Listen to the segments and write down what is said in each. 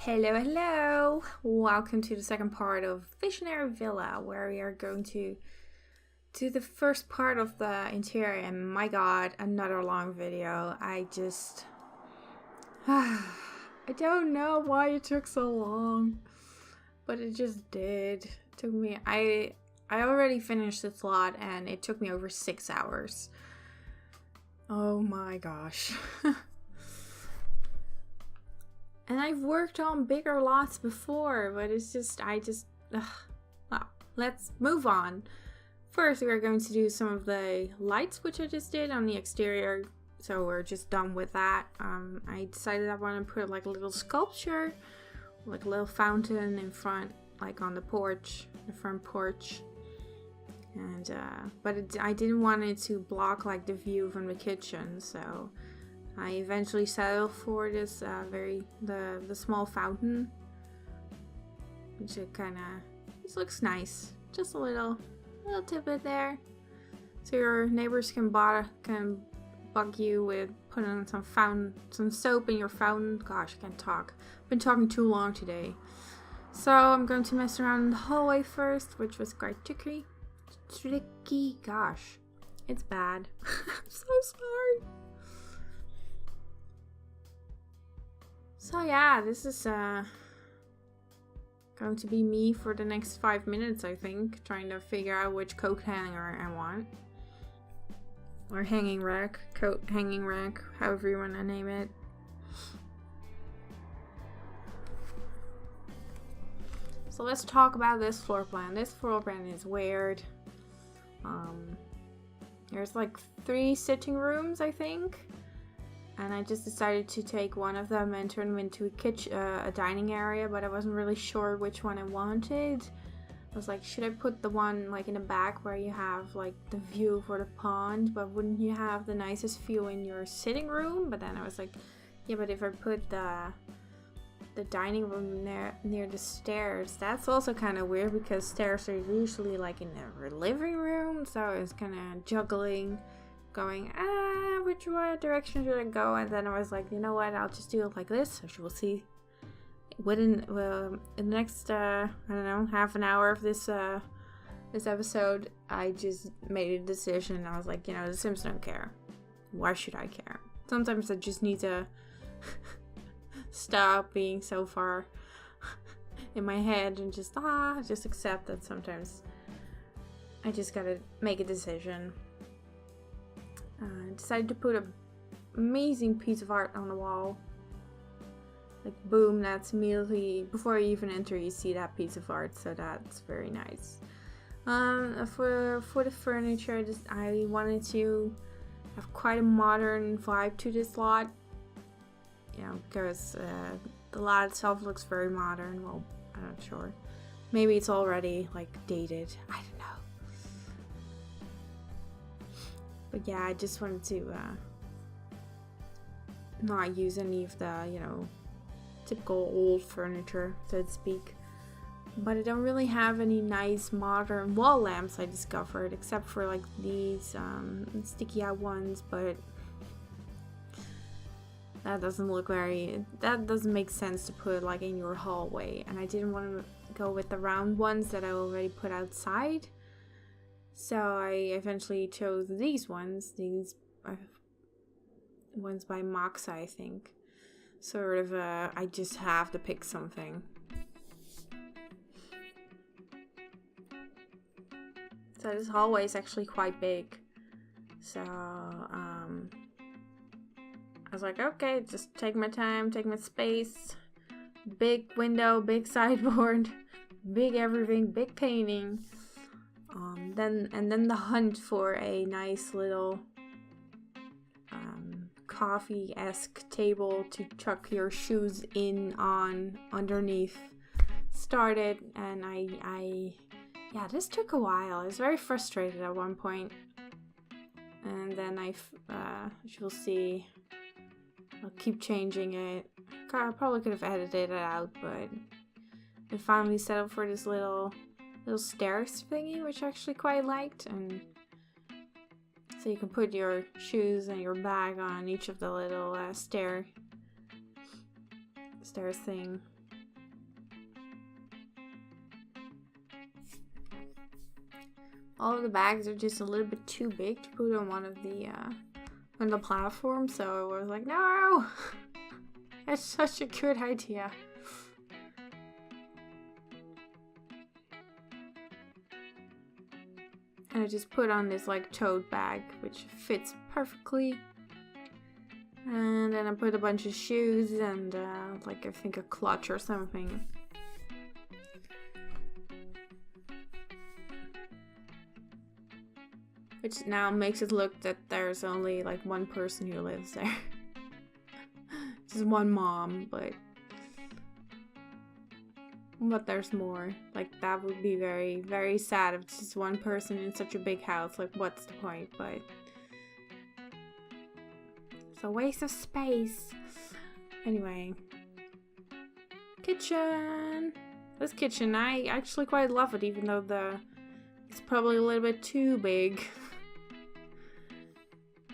Hello. Welcome to the second part of Visionary Villa, where we are going to do the first part of the interior. And my god, another long video. I don't know why it took so long, but it just did. It took me, I already finished this lot and it took me over 6 hours. Oh my gosh. And I've worked on bigger lots before, but it's just, well, let's move on. First, we're going to do some of the lights, which I just did on the exterior. So we're just done with that. I decided I want to put like a little sculpture, like a little fountain in front, like on the porch, the front porch. And, I didn't want it to block like the view from the kitchen, so I eventually settled for this the small fountain, which it just looks nice. Just a little tidbit there, so your neighbors can bug you with putting some soap in your fountain. Gosh, I can't talk. I've been talking too long today. So I'm going to mess around in the hallway first, which was quite tricky. Gosh, it's bad. I'm so sorry. So yeah, this is going to be me for the next 5 minutes, I think, trying to figure out which coat hanger I want. Or hanging rack, coat hanging rack, however you want to name it. So let's talk about this floor plan. This floor plan is weird. There's like 3 sitting rooms, I think. And I just decided to take one of them and turn them into a dining area, but I wasn't really sure which one I wanted. I was like, should I put the one like in the back where you have like the view for the pond, but wouldn't you have the nicest view in your sitting room? But then I was like, yeah, but if I put the dining room near the stairs, that's also kind of weird because stairs are usually like in the living room, so I was kind of juggling, going, which direction should I go? And then I was like, you know what, I'll just do it like this, so we'll see. Within the next, I don't know, half an hour of this episode, I just made a decision. I was like, you know, the Sims don't care. Why should I care? Sometimes I just need to stop being so far in my head and just accept that sometimes I just gotta make a decision. I decided to put an amazing piece of art on the wall. Like, boom, that's immediately, before you even enter, you see that piece of art, so that's very nice. For the furniture, I wanted to have quite a modern vibe to this lot. You know, because the lot itself looks very modern. Well, I'm not sure. Maybe it's already, like, dated. I don't know. But yeah, I just wanted to not use any of the, you know, typical old furniture, so to speak. But I don't really have any nice modern wall lamps, I discovered, except for like these sticky out ones, but that doesn't make sense to put like in your hallway, and I didn't want to go with the round ones that I already put outside. So I eventually chose these ones by Moxa, I think. Sort of, I just have to pick something. So this hallway is actually quite big. So, I was like, okay, just take my time, take my space. Big window, big sideboard, big everything, big painting. Then the hunt for a nice little coffee-esque table to chuck your shoes in on underneath started, and yeah, this took a while. I was very frustrated at one point, and then you'll see, I'll keep changing it. I probably could have edited it out, but I finally settled for this little stairs thingy, which I actually quite liked, and so you can put your shoes and your bag on each of the little stairs thing. all of the bags are just a little bit too big to put on one of the platforms. So I was like, no, that's such a good idea. And I just put on this like tote bag, which fits perfectly. And then I put a bunch of shoes and like I think a clutch or something. Which now makes it look that there's only like one person who lives there. Just one mom, but there's more. Like that would be very, very sad if it's just one person in such a big house. Like what's the point? But it's a waste of space. Anyway. Kitchen! This kitchen, I actually quite love it, even though it's probably a little bit too big.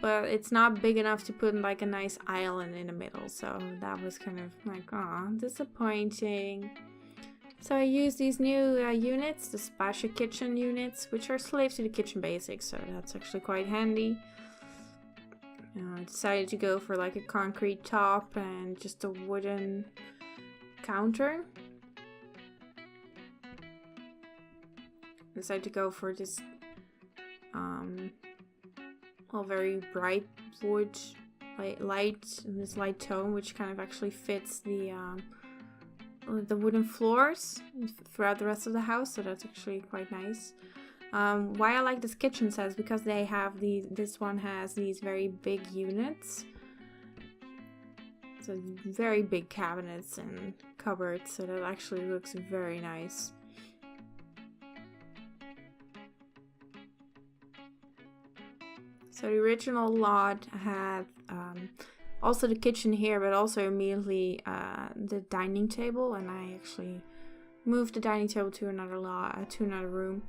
But it's not big enough to put like a nice island in the middle. So that was kind of like, aw, disappointing. So I use these new units, the Spasha kitchen units, which are slaves to the kitchen basics, so that's actually quite handy. I decided to go for like a concrete top and just a wooden counter. Decided to go for this very bright wood light, this light tone, which kind of actually fits the wooden floors throughout the rest of the house, so that's actually quite nice. Why I like this kitchen set is because they have this one has these very big units, so very big cabinets and cupboards, so that actually looks very nice. So the original lot had also the kitchen here, but also immediately the dining table, and I actually moved the dining table to another room.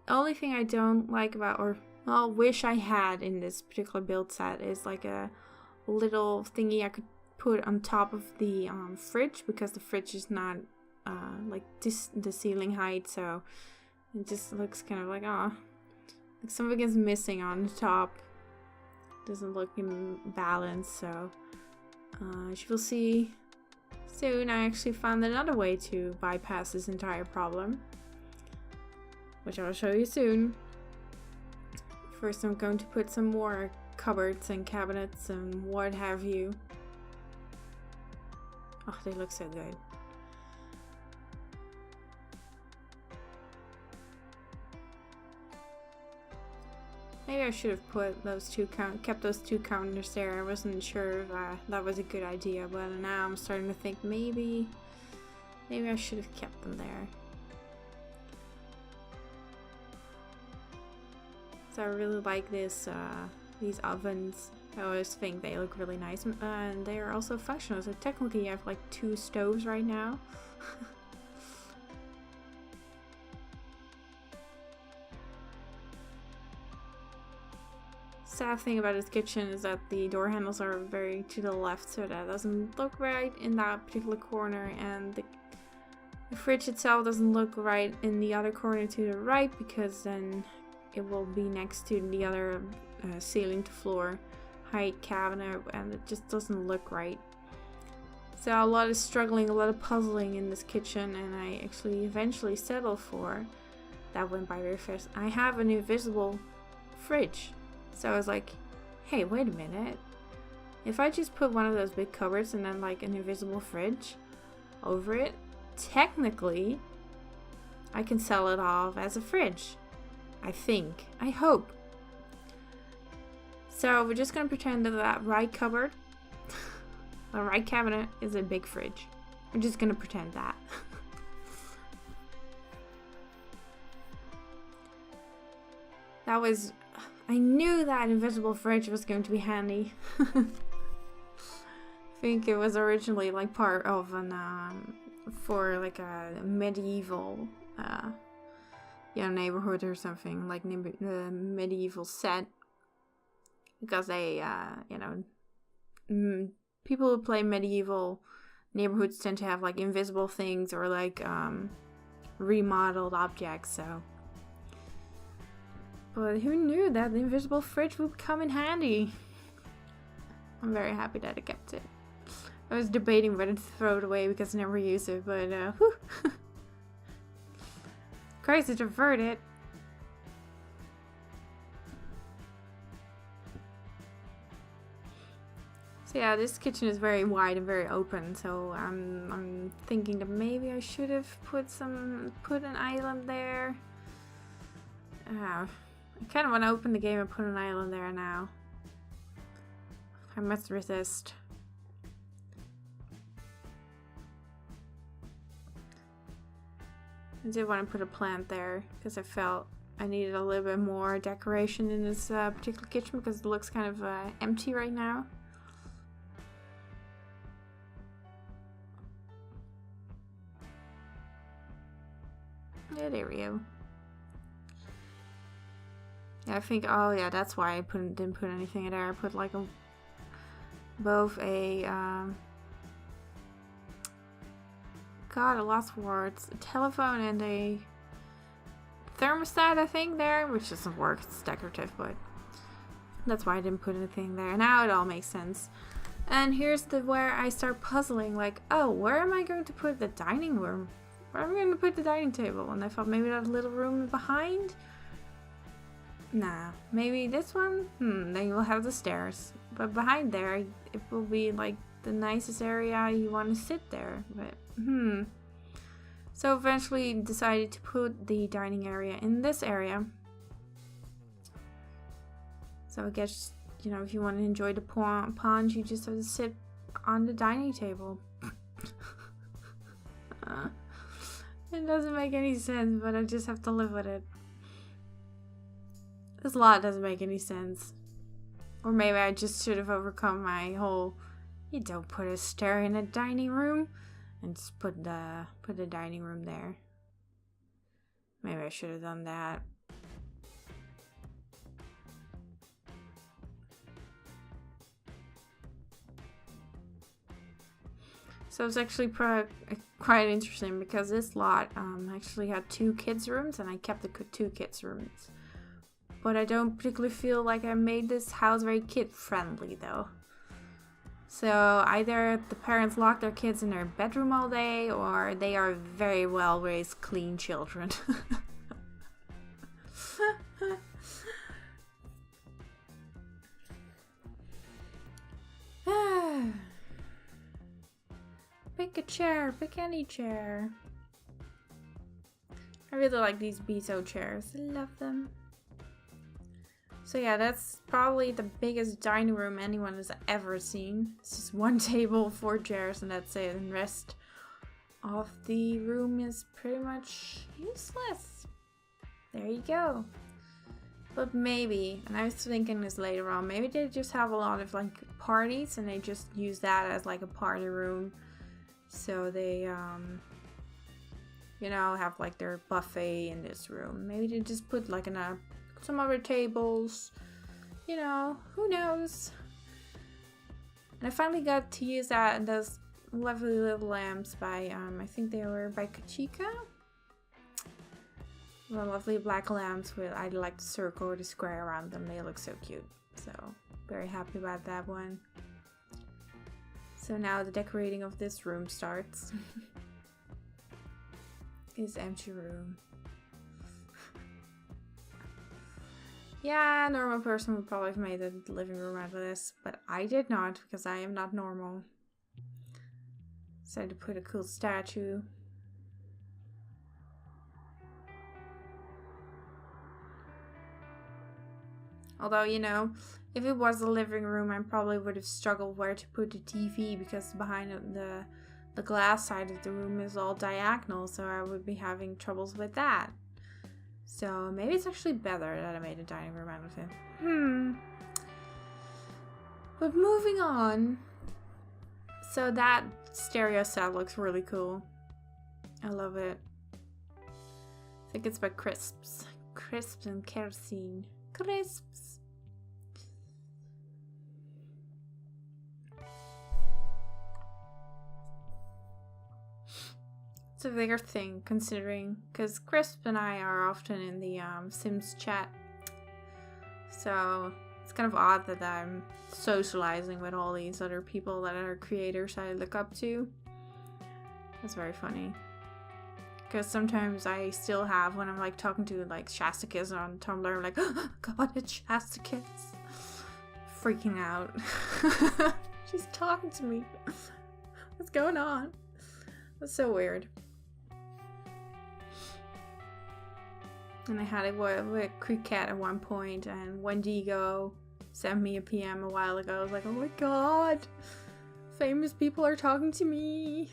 The only thing I don't like about, or well, wish I had in this particular build set, is like a little thingy I could put on top of the fridge, because the fridge is not like the ceiling height, so it just looks kind of like, oh, like something is missing on the top. Doesn't look in balance, so as you will see soon, I actually found another way to bypass this entire problem, which I'll show you soon. First, I'm going to put some more cupboards and cabinets and what have you. Oh, they look so good. Maybe I should have put kept those two counters there. I wasn't sure if that was a good idea, but now I'm starting to think maybe I should have kept them there. So I really like these ovens. I always think they look really nice, and they are also functional. So technically, I have like 2 stoves right now. Sad thing about this kitchen is that the door handles are very to the left, so that doesn't look right in that particular corner, and the fridge itself doesn't look right in the other corner to the right, because then it will be next to the other ceiling to floor height cabinet, and it just doesn't look right. So a lot of struggling, a lot of puzzling in this kitchen, and I actually eventually settled for, that went by very fast, I have an invisible fridge. So I was like, hey, wait a minute. If I just put one of those big cupboards and then like an invisible fridge over it, technically I can sell it off as a fridge. I think. I hope. So we're just going to pretend that that right cupboard, the right cabinet is a big fridge. We're just going to pretend that. I knew that invisible fridge was going to be handy. I think it was originally like part of an for like a medieval neighborhood or something, like medieval set, because they people who play medieval neighborhoods tend to have like invisible things or like remodeled objects, so But who knew that the invisible fridge would come in handy? I'm very happy that I kept it. I was debating whether to throw it away because I never use it, but whew. Crazy to avert it. So yeah, this kitchen is very wide and very open, so I'm thinking that maybe I should have put an island there. I kind of want to open the game and put an island there now. I must resist. I did want to put a plant there because I felt I needed a little bit more decoration in this particular kitchen because it looks kind of empty right now. Yeah, there we go. Yeah, I think, oh yeah, that's why I didn't put anything in there. I put like both a, God, I lost words. A telephone and a thermostat, I think, there, which doesn't work. It's decorative, but that's why I didn't put anything there. Now it all makes sense. And here's where I start puzzling, like, oh, where am I going to put the dining room? Where am I going to put the dining table? And I thought maybe that little room behind? Nah, maybe this one? Then you'll have the stairs. But behind there, it will be like the nicest area you want to sit there. But, So eventually decided to put the dining area in this area. So I guess, you know, if you want to enjoy the pond, you just have to sit on the dining table. It doesn't make any sense, but I just have to live with it. This lot doesn't make any sense. Or maybe I just should have overcome my whole, you don't put a stair in a dining room, and just put the dining room there. Maybe I should have done that. So it's actually quite interesting because this lot actually had 2 kids' rooms, and I kept the 2 kids' rooms. But I don't particularly feel like I made this house very kid-friendly, though. So either the parents lock their kids in their bedroom all day, or they are very well-raised, clean children. Pick a chair, pick any chair. I really like these Beto chairs. I love them. So yeah, that's probably the biggest dining room anyone has ever seen. It's just 1 table, 4 chairs, and that's it. And the rest of the room is pretty much useless. There you go. But maybe, and I was thinking this later on, maybe they just have a lot of like parties and they just use that as like a party room. So they, you know, have like their buffet in this room. Maybe they just put like some other tables, you know, who knows. And I finally got to use that and those lovely little lamps by, I think they were by Kachika. The lovely black lamps with, I like the circle or the square around them. They look so cute. So, very happy about that one. So now the decorating of this room starts. This empty room. Yeah, a normal person would probably have made a living room out of this, but I did not because I am not normal. Decided to put a cool statue. Although, you know, if it was a living room, I probably would have struggled where to put the TV because behind the glass side of the room is all diagonal, so I would be having troubles with that. So maybe it's actually better that I made a dining room out of it. But moving on. So that stereo set looks really cool. I love it. I think it's by Crisps. Crisps and kerosene. Crisps. It's a bigger thing considering, because Crisp and I are often in the Sims chat, So it's kind of odd that I'm socializing with all these other people that are creators I look up to. That's very funny. Because sometimes I still have, when I'm like talking to like Shasta Kids on Tumblr, I'm like, oh god, it's Shasta Kids. Freaking out. She's talking to me. What's going on? That's so weird. And I had it with Cricket at one point, and Wendigo sent me a PM a while ago. I was like, oh my god, famous people are talking to me.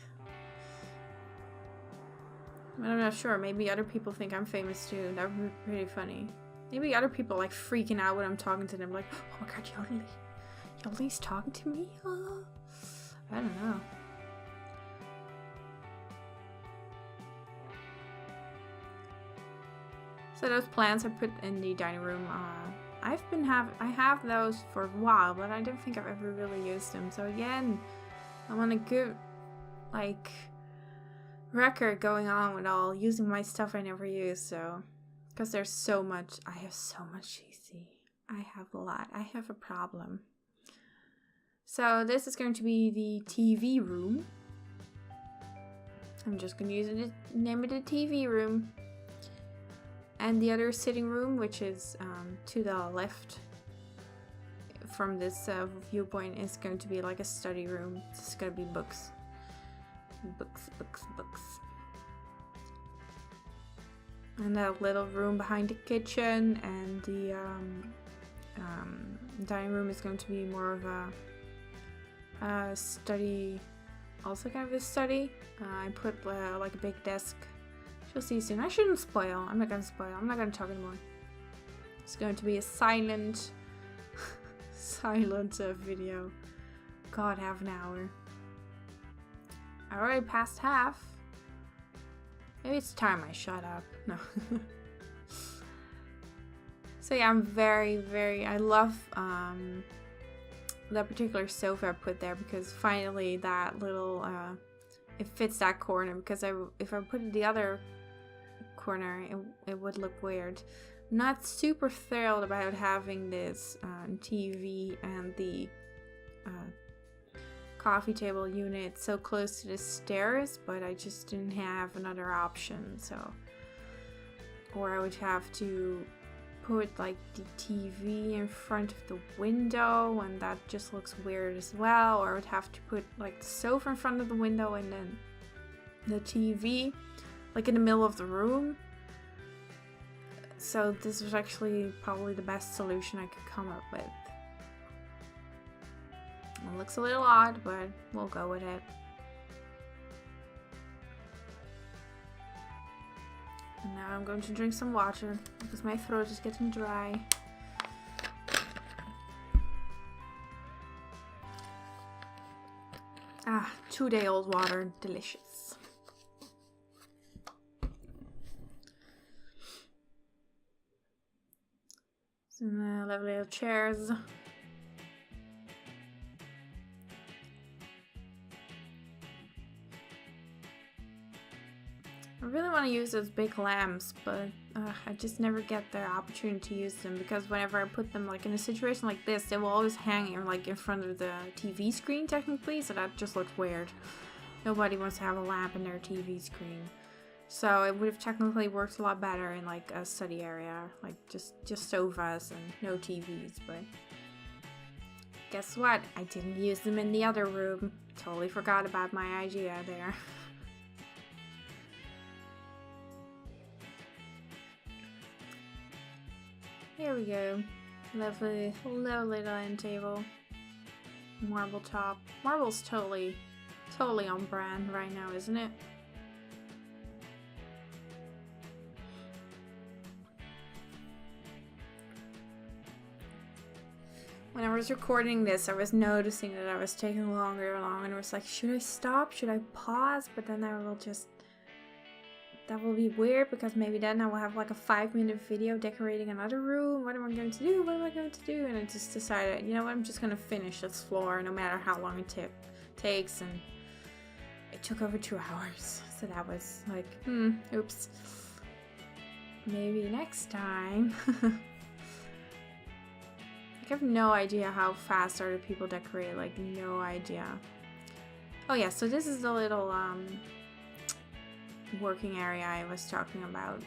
I'm not sure. Maybe other people think I'm famous too. That would be pretty funny. Maybe other people like freaking out when I'm talking to them. Like, oh my god, Jodelie. Jodelie's talking to me? Oh. I don't know. So those plants I put in the dining room, I have those for a while, but I don't think I've ever really used them. So again, I'm on a good, like, record going on with all using my stuff I never use. So, because there's so much, I have so much CC. I have a lot. I have a problem. So this is going to be the TV room. I'm just going to use it, name it the TV room. And the other sitting room, which is to the left from this viewpoint, is going to be like a study room. It's going to be books. Books. And that little room behind the kitchen, and the dining room is going to be more of a study, also kind of a study. I put like a big desk. You'll see soon. I shouldn't spoil. I'm not gonna spoil. I'm not gonna talk anymore. It's going to be a silent video. God, half an hour. I already passed half. Maybe it's time I shut up. No. So yeah, I'm I love that particular sofa I put there, because finally that little it fits that corner, because if I put it the other corner, it would look weird. I'm not super thrilled about having this TV and the coffee table unit so close to the stairs, but I just didn't have another option. So, or I would have to put like the TV in front of the window, and that just looks weird as well. Or I would have to put like the sofa in front of the window and then the TV like in the middle of the room. So this was actually probably the best solution I could come up with. It looks a little odd, but we'll go with it. And now I'm going to drink some water because my throat is getting dry. Ah, 2-day-old water, delicious. Some lovely little chairs. I really want to use those big lamps, but I just never get the opportunity to use them, because whenever I put them like in a situation like this, they will always hang like in front of the TV screen technically, so that just looks weird. Nobody wants to have a lamp in their TV screen. So it would have technically worked a lot better in like a study area, like just sofas and no TVs, but guess what? I didn't use them in the other room. Totally forgot about my idea there. Here we go. Lovely little end table. Marble top. Marble's totally on brand right now, isn't it? When I was recording this, I was noticing that I was taking longer and longer, and I was like, should I stop? Should I pause? But then that will be weird, because maybe then I will have like a 5-minute video decorating another room. What am I going to do? What am I going to do? And I just decided, you know what, I'm just going to finish this floor no matter how long it takes. And it took over 2 hours. So that was like, oops. Maybe next time. I have no idea how fast other people decorate, like no idea. Oh yeah, so this is the little working area I was talking about.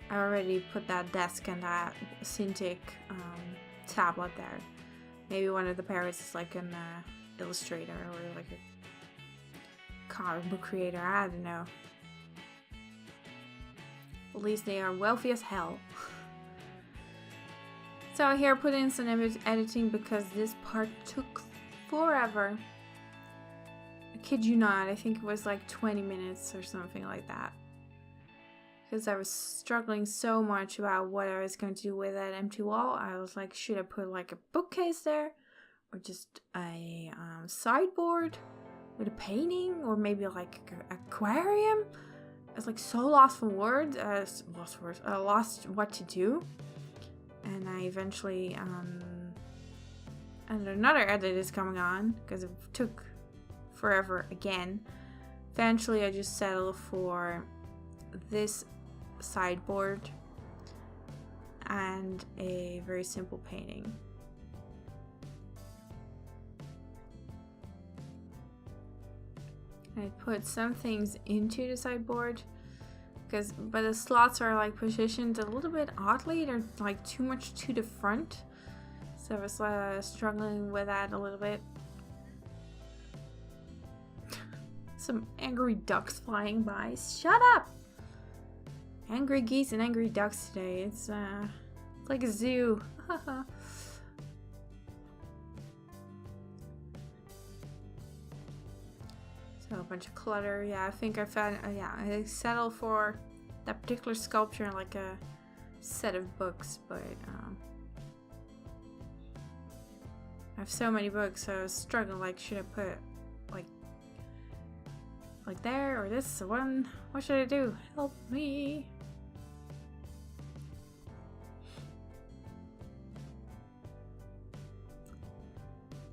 I already put that desk and that Cintiq tablet there. Maybe one of the parents is like an illustrator or like a comic book creator, I don't know. At least they are wealthy as hell. So here I put in some image editing because this part took forever. I kid you not, I think it was like 20 minutes or something like that. Because I was struggling so much about what I was going to do with that empty wall. I was like, should I put like a bookcase there? Or just a sideboard with a painting? Or maybe like an aquarium? I was like so lost for words. Lost what to do. And I eventually, and another edit is coming on. Because it took forever again. Eventually I just settled for this sideboard and a very simple painting. I put some things into the sideboard but the slots are like positioned a little bit oddly. They're like too much to the front, so I was struggling with that a little bit. Some angry ducks flying by. Shut up! Angry geese and angry ducks today. It's like a zoo. So a bunch of clutter. Yeah, I think I found. Yeah, I settled for that particular sculpture in like a set of books, but I have so many books, so I was struggling. Like, should I put like there or this one? What should I do? Help me!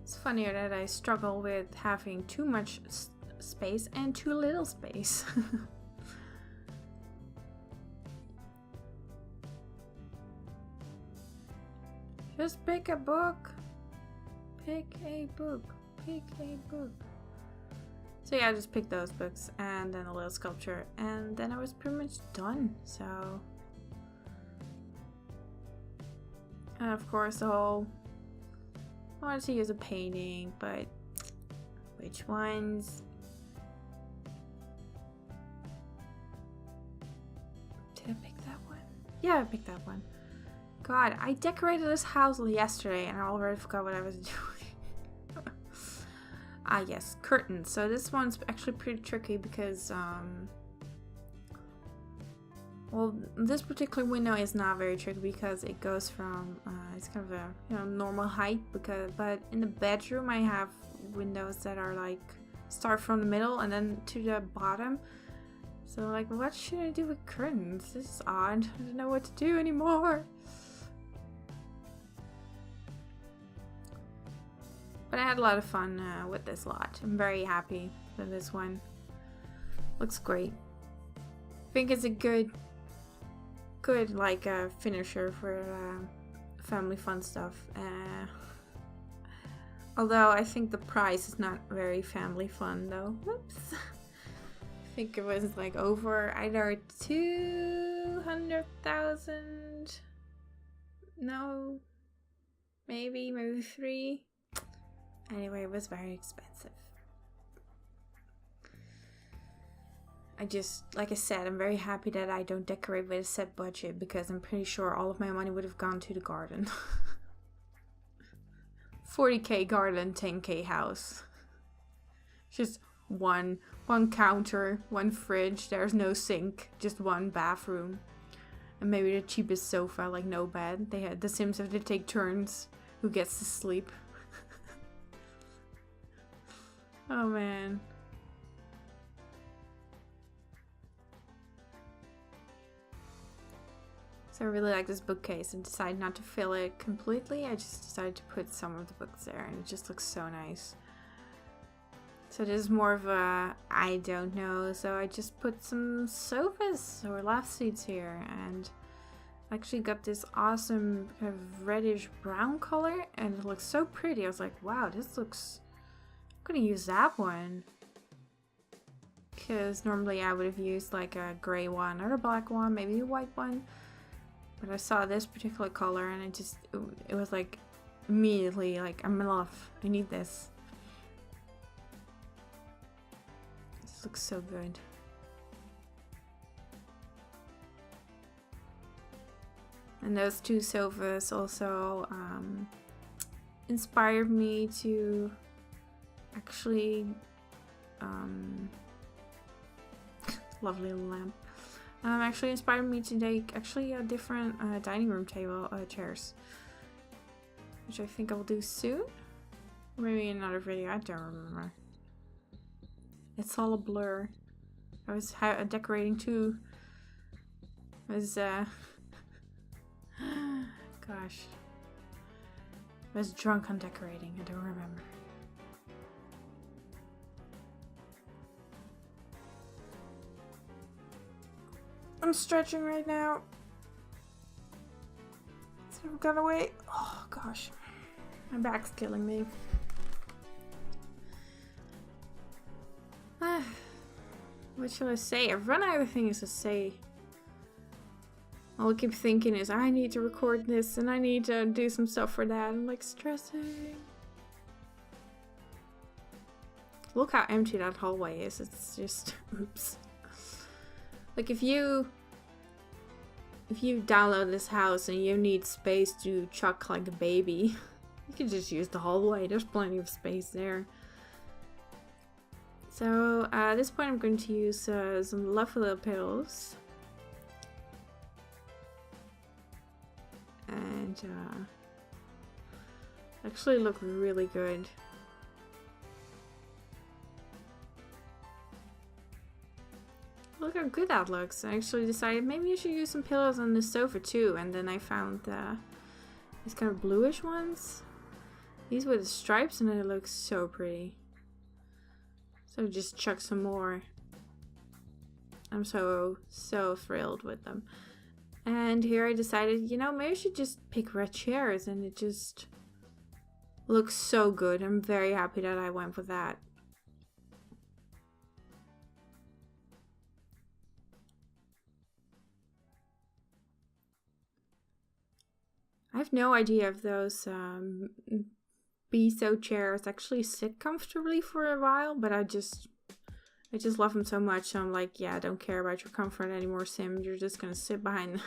It's funnier that I struggle with having too much space and too little space. Just pick a book. Pick a book. Pick a book. So yeah, I just picked those books and then a little sculpture, and then I was pretty much done. So, and of course, I wanted to use a painting, but which ones? Did I pick that one? Yeah, I picked that one. God, I decorated this house yesterday and I already forgot what I was doing. Ah yes, curtains. So this one's actually pretty tricky because well, this particular window is not very tricky because it goes from it's kind of a normal height, but in the bedroom I have windows that are like start from the middle and then to the bottom. So like, what should I do with curtains? This is odd. I don't know what to do anymore. But I had a lot of fun with this lot. I'm very happy with this one. Looks great. I think it's a good like finisher for family fun stuff. Although I think the price is not very family fun though. Whoops. I think it was like over either 200,000. No, maybe 3. Anyway, it was very expensive. Like I said, I'm very happy that I don't decorate with a set budget because I'm pretty sure all of my money would have gone to the garden. 40k garden, 10k house. Just one counter, one fridge, there's no sink, just one bathroom. And maybe the cheapest sofa, like no bed. The Sims have to take turns who gets to sleep. Oh man. So I really like this bookcase and decided not to fill it completely. I just decided to put some of the books there and it just looks so nice. So this is more of a I don't know. So I just put some sofas or love seats here and actually got this awesome kind of reddish brown color, and it looks so pretty. I was like, wow, this looks... I'm gonna use that one. Because normally I would have used like a gray one or a black one, maybe a white one. But I saw this particular color and it was like immediately like, I'm in love. I need this. This looks so good. And those two sofas also inspired me to actually lovely lamp. Actually inspired me to make actually a different dining room table chairs, which I think I'll do soon. Maybe another video. I don't remember. It's all a blur. I was decorating too. I was gosh. I was drunk on decorating. I don't remember. I'm stretching right now. So I've got away. Oh gosh. My back's killing me. What shall I say? I've run out of things to say. All I keep thinking is I need to record this and I need to do some stuff for that. I'm like stressing. Look how empty that hallway is. It's just oops. Like if you download this house and you need space to chuck like a baby, you can just use the hallway. There's plenty of space there. So at this point I'm going to use some lovely little pillows. And actually look really good. Look how good that looks. I actually decided maybe I should use some pillows on the sofa too, and then I found these kind of bluish ones. These with the stripes, and it looks so pretty. So just chuck some more. I'm so thrilled with them. And here I decided, you know, maybe I should just pick red chairs, and it just looks so good. I'm very happy that I went with that. I have no idea if those Beso chairs actually sit comfortably for a while, but I just love them so much. So I'm like, yeah, I don't care about your comfort anymore, Sim. You're just gonna sit behind.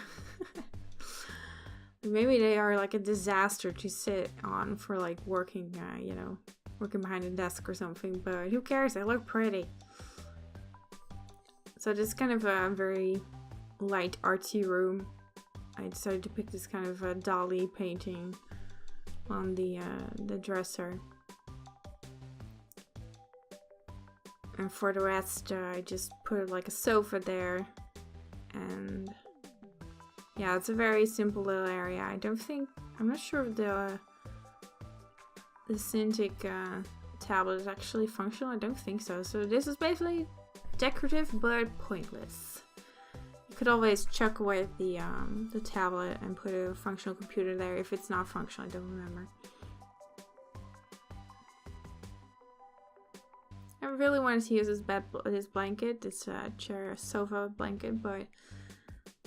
Maybe they are like a disaster to sit on for like working, you know, working behind a desk or something. But who cares? They look pretty. So this is kind of a very light artsy room. I decided to pick this kind of Dali painting on the dresser. And for the rest, I just put like a sofa there. And yeah, it's a very simple little area. I'm not sure if the Cintiq tablet is actually functional. I don't think so. So this is basically decorative but pointless. You could always chuck away the tablet and put a functional computer there if it's not functional. I don't remember. I really wanted to use this blanket, this chair sofa blanket, but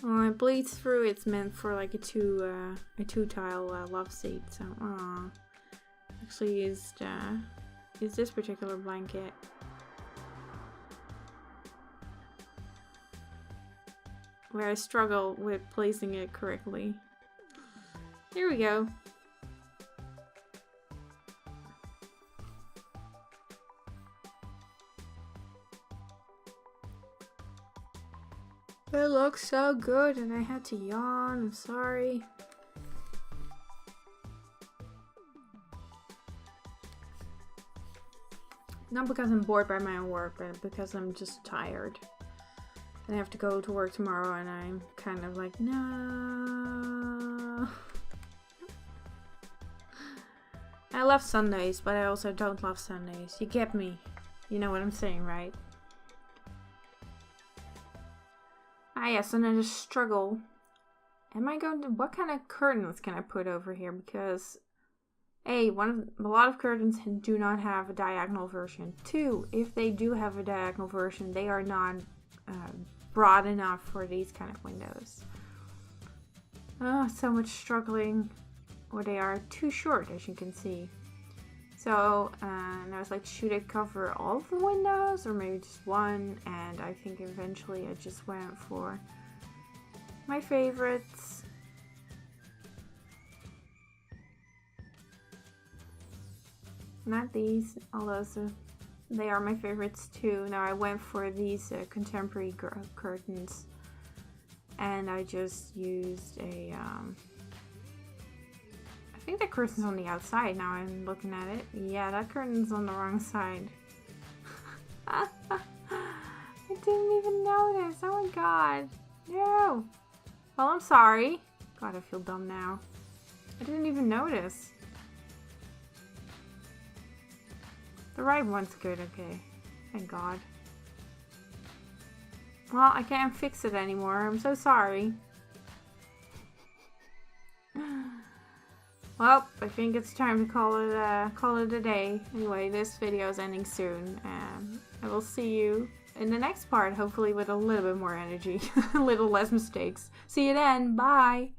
when it bleeds through, it's meant for like a two tile love seat. So actually used this particular blanket. Where I struggle with placing it correctly. Here we go. It looks so good and I had to yawn. I'm sorry. Not because I'm bored by my own work, but because I'm just tired. And I have to go to work tomorrow and I'm kind of like, no. I love Sundays, but I also don't love Sundays. You get me. You know what I'm saying, right? Ah yes, another struggle. am I going to, what kind of curtains can I put over here? Because A, a lot of curtains do not have a diagonal version. 2, if they do have a diagonal version, they are not broad enough for these kind of windows. Oh, so much struggling. Or they are too short, as you can see. So, I was like, should I cover all of the windows or maybe just one? And I think eventually I just went for my favorites. Not these, although they are my favorites too. Now I went for these contemporary curtains, and I just used a I think the curtain's on the outside now I'm looking at it. Yeah, that curtain's on the wrong side. I didn't even notice. Oh my god. No. Well, I'm sorry. God, I feel dumb now. I didn't even notice. The right one's good, okay. Thank God. Well, I can't fix it anymore. I'm so sorry. Well, I think it's time to call it a day. Anyway, this video is ending soon. I will see you in the next part, hopefully with a little bit more energy, a little less mistakes. See you then. Bye.